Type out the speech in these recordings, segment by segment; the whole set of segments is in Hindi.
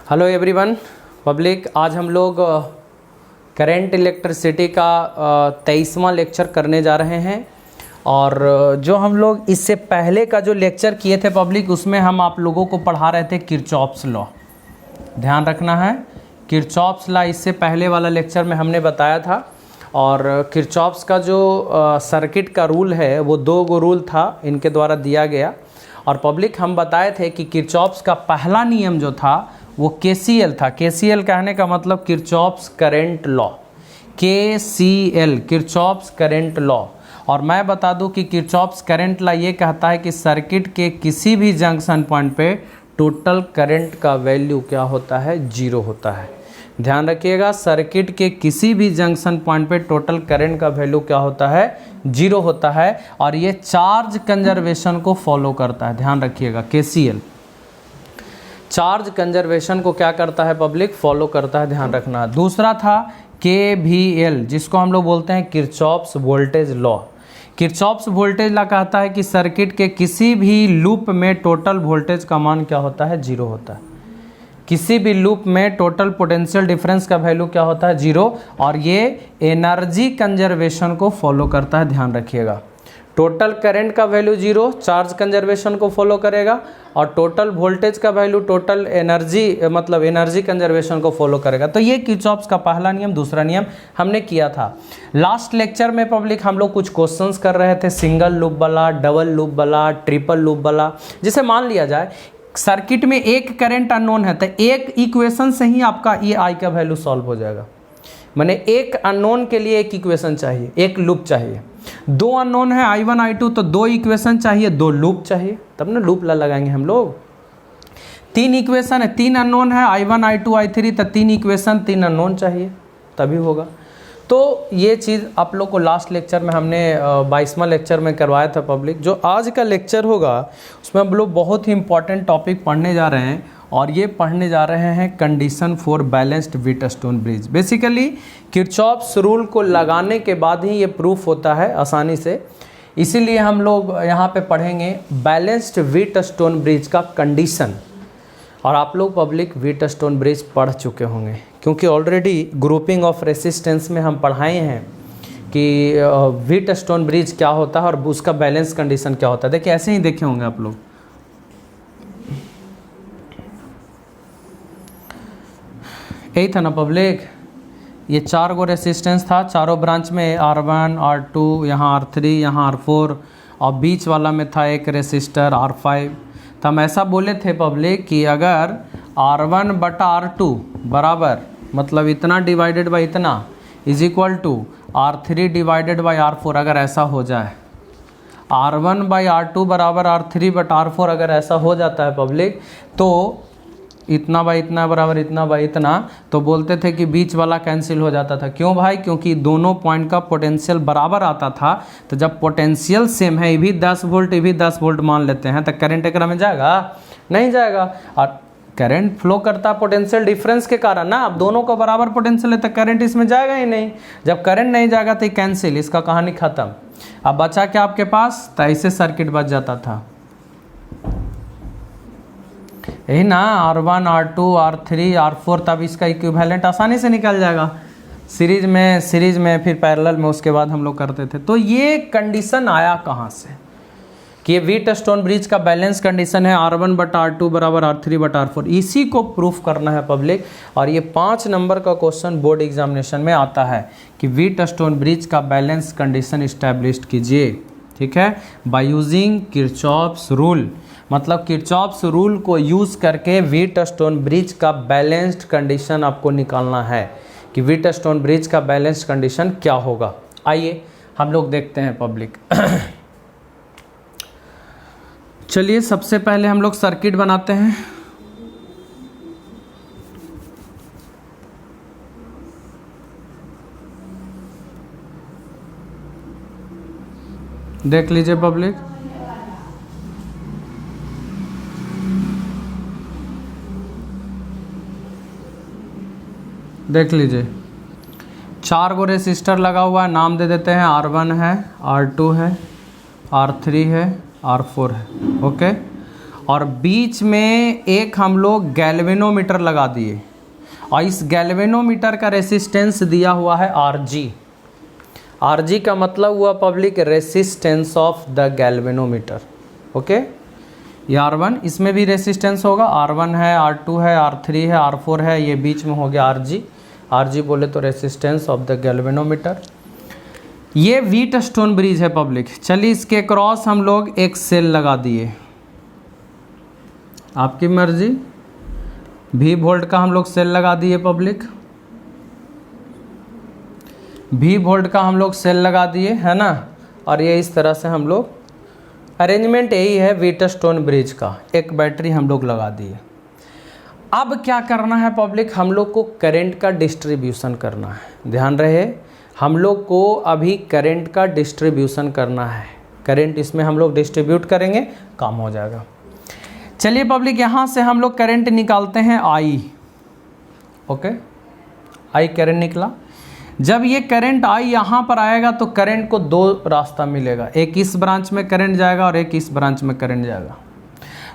हेलो एवरीवन पब्लिक, आज हम लोग करंट इलेक्ट्रिसिटी का 23वां लेक्चर करने जा रहे हैं। और जो हम लोग इससे पहले का जो लेक्चर किए थे पब्लिक, उसमें हम आप लोगों को पढ़ा रहे थे किरचॉफ्स लॉ। ध्यान रखना है, किरचॉफ्स लॉ इससे पहले वाला लेक्चर में हमने बताया था। और किरचॉफ्स का जो सर्किट का रूल है वो 2 रूल था, इनके द्वारा दिया गया। और पब्लिक हम बताए थे कि किरचॉफ्स का पहला नियम जो था वो केसीएल था। केसीएल कहने का मतलब Kirchhoff's current law, KCL Kirchhoff's current law. और मैं बता दूं कि किरचॉफ्स करंट लॉ ये कहता है कि सर्किट के किसी भी जंक्शन पॉइंट पे टोटल करंट का वैल्यू क्या होता है, 0 होता है। ध्यान रखिएगा, सर्किट के किसी भी जंक्शन पॉइंट पे टोटल करंट का वैल्यू क्या होता है, 0 होता है। और ये चार्ज कंजर्वेशन को फॉलो करता है। ध्यान रखिएगा, केसीएल चार्ज कंजर्वेशन को क्या करता है पब्लिक, फॉलो करता है। ध्यान रखना। दूसरा था केवीएल, जिसको हम लोग बोलते हैं Kirchhoff's voltage law. Kirchhoff's voltage law कहता है कि सर्किट के किसी भी लूप में टोटल वोल्टेज का मान क्या होता है, 0 होता है। किसी भी लूप में टोटल पोटेंशियल डिफरेंस का वैल्यू क्या होता है, 0। और ये एनर्जी कंजर्वेशन को फॉलो करता है। ध्यान रखिएगा, टोटल करंट का वैल्यू 0 चार्ज कंजर्वेशन को फॉलो करेगा, और टोटल वोल्टेज का वैल्यू टोटल एनर्जी मतलब एनर्जी कंजर्वेशन को फॉलो करेगा। तो ये किरचॉफ्स का पहला नियम। दूसरा नियम हमने किया था लास्ट लेक्चर में पब्लिक। हम लोग कुछ क्वेश्चंस कर रहे थे, सिंगल लूप वाला, डबल लूप वाला, ट्रिपल लूप वाला। जैसे मान लिया जाए सर्किट में एक करंट अननोन है, तो एक इक्वेशन से ही आपका ये आई का वैल्यू सॉल्व हो जाएगा। माने एक अननोन के लिए एक इक्वेशन चाहिए, एक लूप चाहिए। 2 अननोन है I1 I2, तो 2 इक्वेशन चाहिए, 2 लूप चाहिए, तब ना लूप लगाएंगे हम लोग। 3 इक्वेशन है, 3 अननोन है I1 I2 I3, तो 3 इक्वेशन 3 अननोन चाहिए, तभी होगा। तो ये चीज़ आप लोग को लास्ट लेक्चर में हमने 22वां लेक्चर में करवाया था पब्लिक। जो आज का लेक्चर होगा उसमें हम लोग बहुत ही इंपॉर्टेंट टॉपिक पढ़ने जा रहे हैं, और ये पढ़ने जा रहे हैं condition for balanced Wheatstone bridge. Basically Kirchhoff's rule को लगाने के बाद ही ये प्रूफ होता है आसानी से, इसीलिए हम लोग यहाँ पे पढ़ेंगे बैलेंस्ड व्हीटस्टोन ब्रिज का कंडीशन। और आप लोग पब्लिक व्हीटस्टोन ब्रिज पढ़ चुके होंगे, क्योंकि ऑलरेडी ग्रुपिंग ऑफ रेसिस्टेंस में हम पढ़ाए हैं कि व्हीटस्टोन ब्रिज क्या होता है और उसका बैलेंस कंडीशन क्या होता है। देखिए ऐसे ही देखे होंगे आप लोग। यही था ना पब्लिक, ये 4 गो रेसिस्टेंस था, चारों ब्रांच में R1 R2, यहाँ R3, यहाँ R4, और बीच वाला में था एक रेसिस्टर R5। तो हम ऐसा बोले थे पब्लिक कि अगर R1 बटा R2 बराबर मतलब इतना डिवाइडेड बाई इतना is equal to R3 divided by R4, अगर ऐसा हो जाए, R1 बाई R2 बराबर R3 बटा R4 अगर ऐसा हो जाता है पब्लिक, तो इतना बाई इतना बराबर इतना बाई इतना, तो बोलते थे कि बीच वाला कैंसिल हो जाता था। क्यों भाई? क्योंकि दोनों पॉइंट का पोटेंशियल बराबर आता था। तो जब पोटेंशियल सेम है, ये भी 10 वोल्ट ये भी 10 वोल्ट मान लेते हैं, तो करंट एक में जाएगा, नहीं जाएगा। और करंट फ्लो करता पोटेंशियल डिफरेंस के कारण ना। अब दोनों का बराबर पोटेंशियल है तो करंट इसमें जाएगा ही नहीं। जब करंट नहीं जाएगा तो कैंसिल, इसका कहानी खत्म। अब बचा क्या आपके पास? तो ऐसे सर्किट बच जाता था, यही ना, R1 R2 R3 R4। तब इसका इक्विवेलेंट आसानी से निकल जाएगा। सीरीज में फिर पैरेलल में, उसके बाद हम लोग करते थे। तो ये कंडीशन आया कहाँ से कि ये व्हीटस्टोन ब्रिज का बैलेंस कंडीशन है R1 बटा R2 बराबर R3 बटा R4। इसी को प्रूफ करना है पब्लिक। और ये 5 नंबर का क्वेश्चन बोर्ड एग्जामिनेशन में आता है कि व्हीटस्टोन ब्रिज का बैलेंस कंडीशन इस्टेब्लिश कीजिए, ठीक है, बाय यूजिंग किरचॉफ्स रूल। मतलब किरचॉफ्स रूल को यूज़ करके व्हीटस्टोन ब्रिज का बैलेंस्ड कंडीशन आपको निकालना है कि व्हीटस्टोन ब्रिज का बैलेंस्ड कंडीशन क्या होगा। आइए हम लोग देखते हैं पब्लिक। चलिए सबसे पहले हम लोग सर्किट बनाते हैं। देख लीजिए पब्लिक, देख लीजिए 4 गो रेसिस्टर लगा हुआ है। नाम दे देते हैं, R1 है, R2 है, R3 है, R4 है, ओके। और बीच में एक हम लोग गैल्वेनोमीटर लगा दिए और इस गैल्वेनोमीटर का रेसिस्टेंस दिया हुआ है Rg। Rg का मतलब हुआ public resistance of the galvanometer. Okay, ये R1, इसमें भी रेसिस्टेंस होगा, R1 है, R2 है, R3 है, R4 है, ये बीच में हो गया Rg। Rg बोले तो रेसिस्टेंस ऑफ द गैल्वेनोमीटर। ये व्हीटस्टोन ब्रिज है पब्लिक। चलिए इसके क्रॉस हम लोग एक सेल लगा दिए, आपकी मर्जी। V वोल्ट का हम लोग सेल लगा दिए पब्लिक, V वोल्ट का हम लोग सेल लगा दिए, है ना। और ये इस तरह से हम लोग अरेंजमेंट यही है व्हीटस्टोन ब्रिज का। एक बैटरी हम लोग लगा दिए। अब क्या करना है पब्लिक, हम लोग को करंट का डिस्ट्रीब्यूशन करना है। ध्यान रहे, हम लोग को अभी करंट का डिस्ट्रीब्यूशन करना है। करंट इसमें हम लोग डिस्ट्रीब्यूट करेंगे, काम हो जाएगा। चलिए पब्लिक, यहाँ से हम लोग करंट निकालते हैं I। ओके, I करंट निकला। जब ये करंट I यहाँ पर आएगा तो करंट को दो रास्ता मिलेगा, एक इस ब्रांच में करंट जाएगा और एक इस ब्रांच में करंट जाएगा।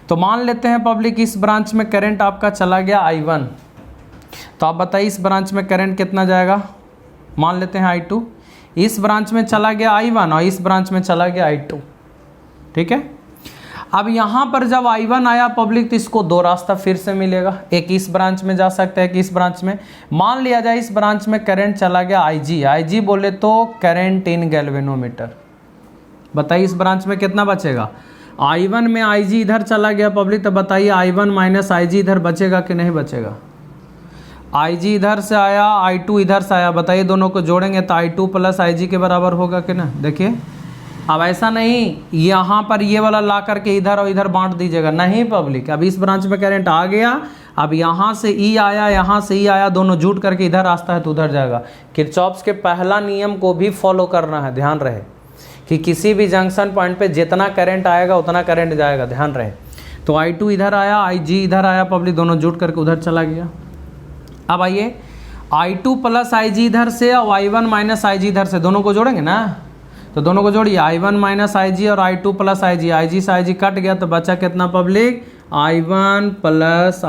तो मान लेते हैं पब्लिक इस ब्रांच में करंट आपका चला गया I1, तो आप बताइए इस ब्रांच में करंट कितना जाएगा। मान लेते हैं I2। इस ब्रांच में चला गया I1 और इस ब्रांच में चला गया I2। ठीक है, अब यहाँ पर जब I1 आया पब्लिक तो इसको दो रास्ता फिर से मिलेगा, एक इस ब्रांच में जा सकता है, एक इस ब्रांच में। मान लिया जाए इस ब्रांच में करंट चला गया IG बोले तो करंट इन गैल्वेनोमीटर। बताइए इस ब्रांच में कितना बचेगा। I1 में IG इधर चला गया पब्लिक, तो बताइए I1 माइनस IG इधर बचेगा कि नहीं बचेगा। IG इधर से आया, I2 इधर से आया, बताइए दोनों को जोड़ेंगे तो I2 प्लस IG के बराबर होगा कि ना। देखिए अब ऐसा नहीं यहाँ पर ये वाला ला करके इधर और इधर बांट दीजिएगा, नहीं पब्लिक। अब इस ब्रांच में करंट आ गया, अब यहाँ से E आया, यहाँ से E आया, दोनों जुट करके इधर रास्ता है तो उधर जाएगा। किरचॉफ्स के पहला नियम को भी फॉलो करना है। ध्यान रहे कि किसी भी जंक्शन पॉइंट पे जितना करंट आएगा उतना करंट जाएगा, ध्यान रहे। तो I2 इधर आया, IG इधर आया पब्लिक, दोनों जुट करके उधर चला गया। अब आइए I2 प्लस IG इधर से और I1 माइनस IG इधर से, दोनों को जोड़ेंगे ना, तो दोनों को जोड़िए I1 माइनस IG और I2 प्लस IG से IG कट गया तो बचा कितना पब्लिक, I1 प्लस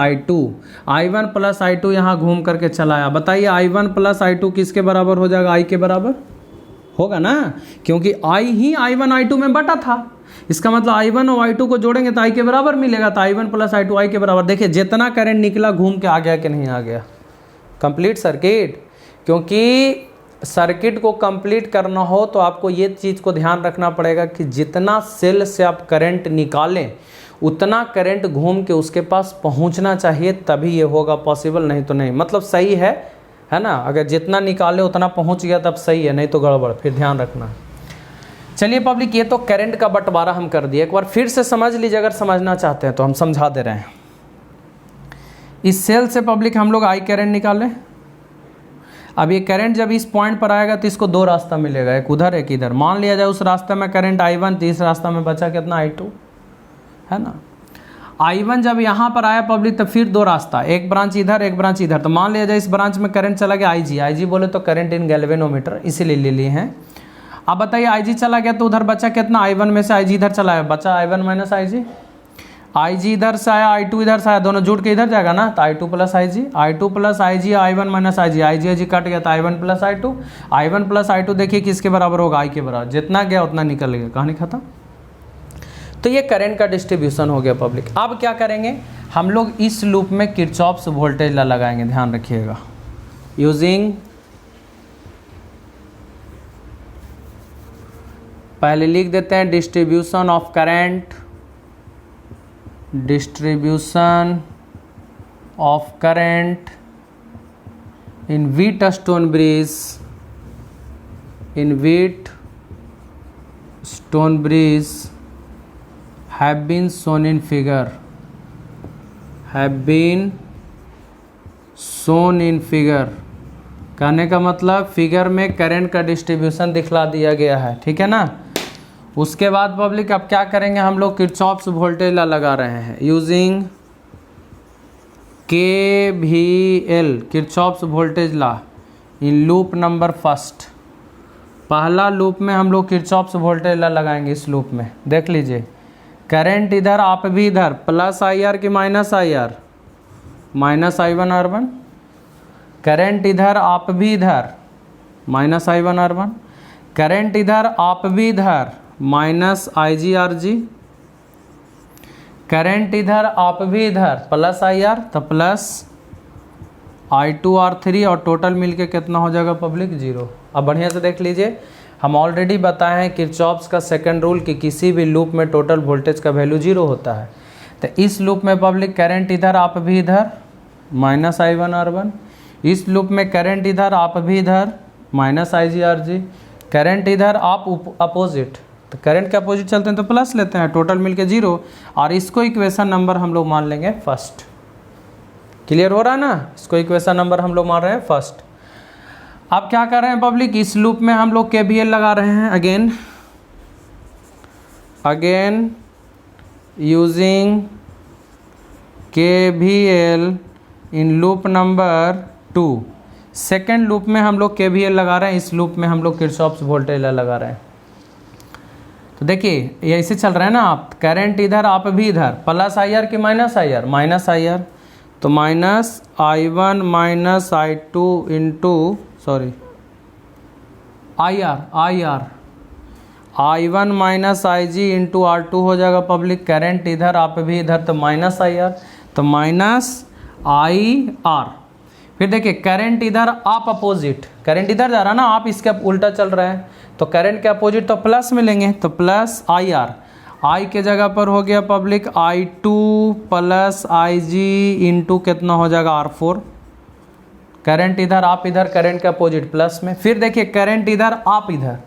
I2 यहाँ घूम करके चला आया। बताइए I1 प्लस I2 किसके बराबर हो जाएगा, I के बराबर होगा ना, क्योंकि I ही I1 I2 में बटा था। इसका मतलब I1 और I2 को जोड़ेंगे तो I के बराबर मिलेगा, तो I1 प्लस I2 I के बराबर। देखिए जितना करंट निकला घूम के आ गया कि नहीं आ गया, कंप्लीट सर्किट। क्योंकि सर्किट को कंप्लीट करना हो तो आपको ये चीज़ को ध्यान रखना पड़ेगा कि जितना सेल से आप करंट निकालें उतना करंट घूम के उसके पास पहुंचना चाहिए, तभी ये होगा पॉसिबल, नहीं तो नहीं। मतलब सही है ना, अगर जितना निकाले उतना पहुंच गया तब सही है, नहीं तो गड़बड़, फिर ध्यान रखना। चलिए पब्लिक, ये तो करंट का बंटवारा हम कर दिए। एक बार फिर से समझ लीजिए, अगर समझना चाहते हैं तो हम समझा दे रहे हैं। इस सेल से पब्लिक हम लोग I करंट निकालें। अब ये करंट जब इस पॉइंट पर आएगा तो इसको दो रास्ता मिलेगा, एक उधर एक इधर। मान लिया जाए उस रास्ते में करंट I1, तो इस रास्ता में बचा कितना I2, है ना। I1 जब यहाँ पर आया पब्लिक तो फिर दो रास्ता, एक ब्रांच इधर एक ब्रांच इधर। तो मान लिया जाए इस ब्रांच में करंट चला गया IG बोले तो करंट इन गैल्वेनोमीटर, इसीलिए ले लिए हैं। अब बताइए IG चला गया तो उधर बचा कितना, I1 में से IG इधर चला आया, बचा I1 माइनस IG इधर से आया, I2 इधर से आया, दोनों जुड़ के इधर जाएगा ना, तो I2 plus IG I1 minus IG cut गया तो I1 प्लस I2 देखिए किसके बराबर होगा, I के बराबर। जितना गया उतना निकल गया, कहानी खत्म। तो ये करंट का डिस्ट्रीब्यूशन हो गया पब्लिक। अब क्या करेंगे हम लोग, इस लूप में किरचॉफ्स वोल्टेज लॉ लगाएंगे, ध्यान रखिएगा। यूजिंग, पहले लिख देते हैं distribution of current, distribution of current in Wheatstone bridge have been shown in figure, कहने का मतलब फिगर में करंट का डिस्ट्रीब्यूशन दिखला दिया गया है, ठीक है ना। उसके बाद पब्लिक अब क्या करेंगे हम लोग, किरचॉफ्स वोल्टेज लॉ लगा रहे हैं using KVL, Kirchhoff's voltage law in loop number first. पहला लूप में हम लोग किरचॉफ्स वोल्टेज लॉ लगाएंगे। इस लूप में देख लीजिए करंट इधर आप भी इधर, प्लस आई आर की minus I R, minus I one R one. Current इधर आप भी इधर, minus I one R one. Current इधर आप भी इधर, minus I G R G. Current इधर आप भी इधर, प्लस आई आर, तो plus I two R three, और टोटल मिलके कितना हो जाएगा पब्लिक? 0। अब बढ़िया से देख लीजिए, हम ऑलरेडी बताए हैं किरचॉफ्स का सेकंड रूल कि किसी भी लूप में टोटल वोल्टेज का वैल्यू 0 होता है। तो इस लूप में पब्लिक करंट इधर आप भी इधर, minus I one R one. इस लूप में करंट इधर आप भी इधर, minus I G R G. Current इधर आप अपोजिट, तो करंट के अपोजिट चलते हैं तो प्लस लेते हैं, टोटल मिलके 0। और इसको इक्वेशन नंबर हम लोग मान लेंगे फर्स्ट। क्लियर हो रहा है ना? इसको इक्वेशन नंबर हम लोग मान रहे हैं फर्स्ट। अब क्या कर रहे हैं पब्लिक, इस लूप में हम लोग KVL लगा रहे हैं again using KVL in loop number 2। Second loop में हम लोग KVL लगा रहे हैं, इस लूप में हम लोग किरचॉफ्स वोल्टेज लॉ लगा रहे हैं। तो देखिए ये ऐसे चल रहा है ना, आप करंट इधर आप भी इधर, प्लस आई आर की minus I R, minus I R, तो minus I one minus I two into I one minus I G into R two हो जाएगा पब्लिक। करंट इधर आप भी इधर, तो माइनस आई आर, तो माइनस आई आर। फिर देखिए करंट इधर आप अपोजिट, करंट इधर जा रहा है ना, आप इसके उल्टा चल रहा है, तो करंट के अपोजिट तो प्लस में लेंगे, तो प्लस आई आर। आई के जगह पर हो गया पब्लिक आई टू प्लस आई जी इंटू कितना हो जाएगा आर फोर। करंट इधर आप इधर, करंट के अपोजिट प्लस में। फिर देखिए करंट इधर आप इधर,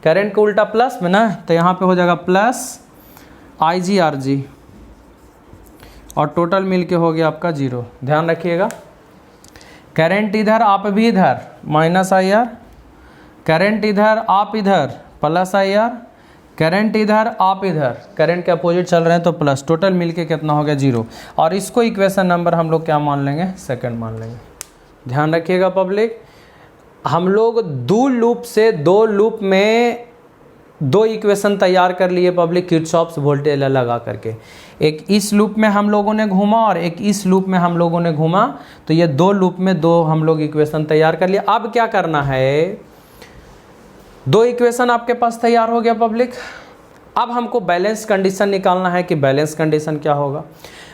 करंट को उल्टा प्लस में ना, तो यहाँ पे हो जाएगा प्लस आई जी आर जी, और टोटल मिलके हो गया आपका 0। ध्यान रखिएगा, करंट इधर आप भी इधर, माइनस आई आर। करंट इधर आप इधर, प्लस आई आर। करंट इधर आप इधर, करंट के अपोजिट चल रहे हैं तो प्लस, टोटल मिलके कितना हो गया 0। और इसको इक्वेशन नंबर हम लोग क्या मान लेंगे? सेकंड मान लेंगे। ध्यान रखिएगा पब्लिक, हम लोग दो लूप में 2 इक्वेशन तैयार कर लिए पब्लिक किरचॉफ्स वोल्टेज लॉ लगा करके। एक इस लूप में हम लोगों ने घूमा और एक इस लूप में हम लोगों ने घूमा, तो ये 2 लूप में 2 हम लोग इक्वेशन तैयार कर लिए। अब क्या करना है, 2 इक्वेशन आपके पास तैयार हो गया पब्लिक। अब हमको बैलेंस कंडीशन निकालना है कि बैलेंस कंडीशन क्या होगा।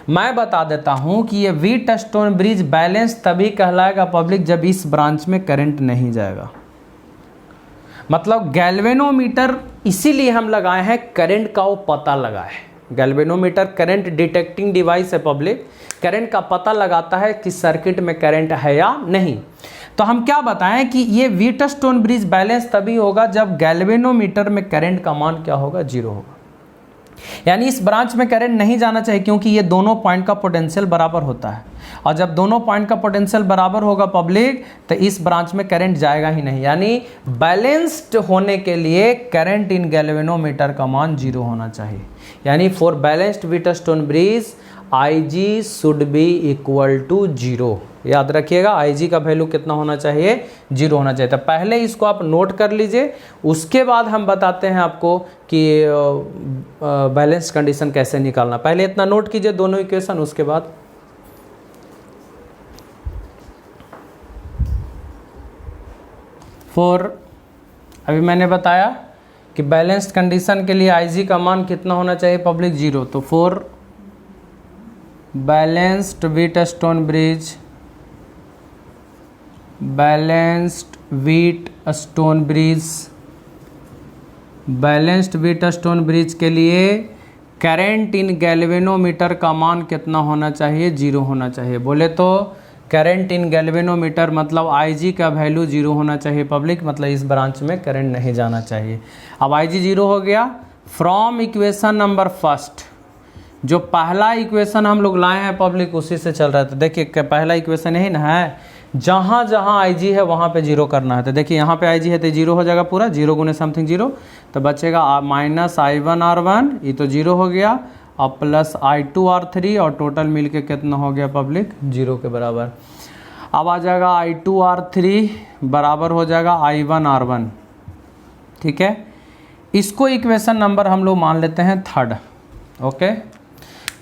मैं बता देता हूं कि ये व्हीटस्टोन ब्रिज बैलेंस तभी कहलाएगा पब्लिक जब इस ब्रांच में करंट नहीं जाएगा। मतलब गैल्वेनोमीटर इसीलिए हम लगाए हैं, करंट का वो पता लगाए। गैल्वेनोमीटर करंट डिटेक्टिंग डिवाइस है पब्लिक, करंट का पता लगाता है कि सर्किट में करंट है या नहीं। तो हम क्या बताएं कि ये व्हीटस्टोन ब्रिज बैलेंस तभी होगा जब गैल्वेनोमीटर में करंट का मान क्या होगा? 0 होगा। यानी इस ब्रांच में करंट नहीं जाना चाहिए, क्योंकि ये दोनों पॉइंट का पोटेंशियल बराबर होता है, और जब दोनों पॉइंट का पोटेंशियल बराबर होगा पब्लिक, तो इस ब्रांच में करंट जाएगा ही नहीं। यानी बैलेंस्ड होने के लिए करंट इन गैल्वेनोमीटर का मान 0 होना चाहिए। यानी for balanced Wheatstone bridge Ig should be equal to 0। याद रखिएगा Ig का वैल्यू कितना होना चाहिए? 0 होना चाहिए। तो पहले इसको आप नोट कर लीजिए, उसके बाद हम बताते हैं आपको कि बैलेंस कंडीशन कैसे निकालना। पहले इतना नोट कीजिए दोनों इक्वेशन, उसके बाद अभी मैंने बताया कि बैलेंस्ड कंडीशन के लिए Ig का मान कितना होना चाहिए पब्लिक? 0। तो for balanced Wheatstone bridge, balanced Wheatstone bridge के लिए करंट इन गैल्वेनोमीटर का मान कितना होना चाहिए? 0 होना चाहिए। बोले तो करंट इन गैल्वेनोमीटर मतलब Ig का वैल्यू 0 होना चाहिए पब्लिक, मतलब इस ब्रांच में करंट नहीं जाना चाहिए। अब Ig 0 हो गया। फ्रॉम इक्वेशन नंबर फर्स्ट, जो पहला इक्वेशन हम लोग लाए हैं पब्लिक उसी से चल रहा है। तो देखिए पहला इक्वेशन यही ना है, जहाँ जहाँ Ig है वहाँ पे 0 करना है। तो देखिए यहाँ पे Ig है तो 0 हो जाएगा पूरा, 0 गुने समथिंग 0, तो बचेगा माइनस I1R1, ये तो 0 हो गया, और प्लस I2R3, और टोटल मिलके कितना हो गया पब्लिक? 0 के बराबर। अब आ जाएगा I2R3 बराबर हो जाएगा I1R1। ठीक है, इसको इक्वेशन नंबर हम लोग मान लेते हैं थर्ड। ओके।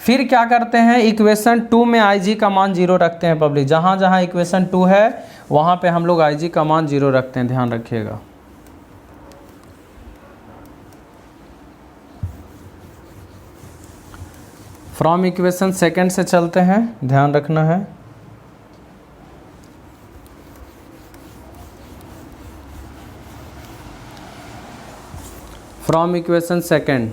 फिर क्या करते हैं, इक्वेशन 2 में IG का मान 0 रखते हैं पब्लिक। जहाँ जहाँ इक्वेशन 2 है वहाँ पे हम लोग IG का मान 0 रखते हैं, ध्यान रखिएगा। फ्रॉम इक्वेशन सेकंड से चलते हैं, ध्यान रखना है। From equation second,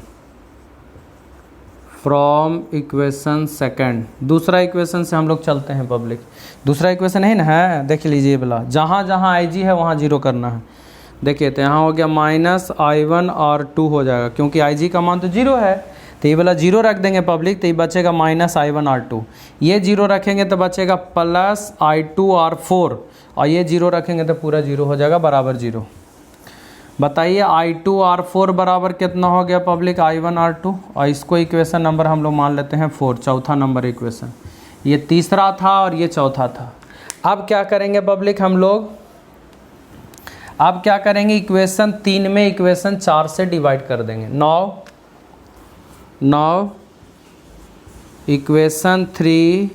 from equation second, दूसरा इक्वेशन से हम लोग चलते हैं पब्लिक। दूसरा इक्वेशन है ना, है देख लीजिए वाला, जहाँ जहाँ IG है वहाँ 0 करना है। देखिए तो यहाँ हो गया -I1R2 हो जाएगा, क्योंकि IG का मान तो 0 है, तो ये वाला 0 रख देंगे पब्लिक, तो ये बचेगा -I1R2। ये 0 रखेंगे तो बचेगा +I2R4, और ये 0 रखेंगे तो पूरा 0 हो जाएगा, बराबर 0। बताइए I2R4 बराबर कितना हो गया पब्लिक, I1R2, और इसको इक्वेशन नंबर हम लोग मान लेते हैं 4, चौथा नंबर इक्वेशन। ये तीसरा था और ये चौथा था। अब क्या करेंगे पब्लिक हम लोग, अब क्या करेंगे, इक्वेशन 3 में इक्वेशन 4 से डिवाइड कर देंगे। Now equation 3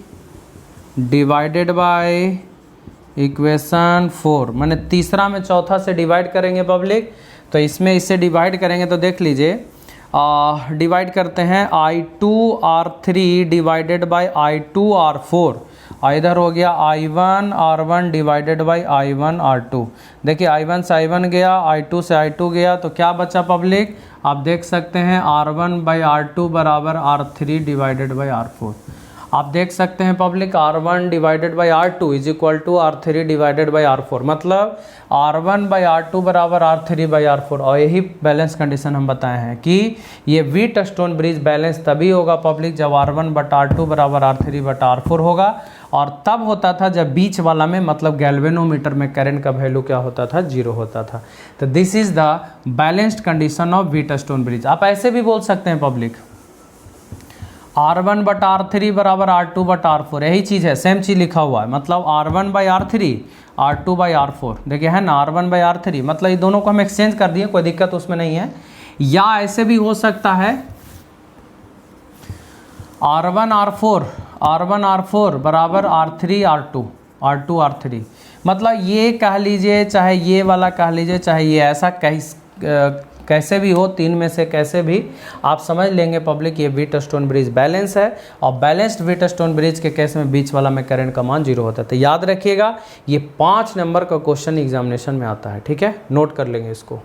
divided by equation 4, मैंने तीसरा में चौथा से डिवाइड करेंगे पब्लिक। तो इसमें इससे डिवाइड करेंगे तो देख लीजिए, डिवाइड करते हैं I2R3 डिवाइडेड बाय I2R4, और इधर हो गया I1R1 डिवाइडेड बाय I1R2। देखिए I1 से I1 गया, I2 से I2 गया, तो क्या बचा पब्लिक, आप देख सकते हैं R1/R2 बराबर R3 डिवाइडेड बाय R4। आप देख सकते हैं public R1 divided by R2 is equal to R3 divided by R4, मतलब R1/R2 बराबर R3/R4। और यही बैलेंस कंडीशन हम बताए हैं कि ये व्हीटस्टोन ब्रिज बैलेंस तभी होगा पब्लिक जब R1/R2 बराबर R3/R4 होगा, और तब होता था जब बीच वाला में मतलब गैल्वेनोमीटर में करंट का वैल्यू क्या होता था, 0 होता था। तो this is the balanced condition of Wheatstone bridge. आप ऐसे भी बोल सकते हैं पब्लिक R1/R3 बराबर R2/R4, यही चीज़ है, सेम चीज़ लिखा हुआ है, मतलब R1/R3 R2/R4। देखिए है ना, R1/R3, मतलब ये दोनों को हम एक्सचेंज कर दिए, कोई दिक्कत उसमें नहीं है। या ऐसे भी हो सकता है R1/R4 बराबर R2/R3, मतलब ये कह लीजिए, चाहे ये वाला कह लीजिए, चाहे ये ऐसा कैसे भी हो, तीन में से कैसे भी आप समझ लेंगे पब्लिक, ये व्हीटस्टोन ब्रिज बैलेंस है। और बैलेंस्ड व्हीटस्टोन ब्रिज के केस में बीच वाला में करंट का मान 0 होता है। तो याद रखिएगा, ये 5 नंबर का क्वेश्चन एग्जामिनेशन में आता है, ठीक है, नोट कर लेंगे इसको।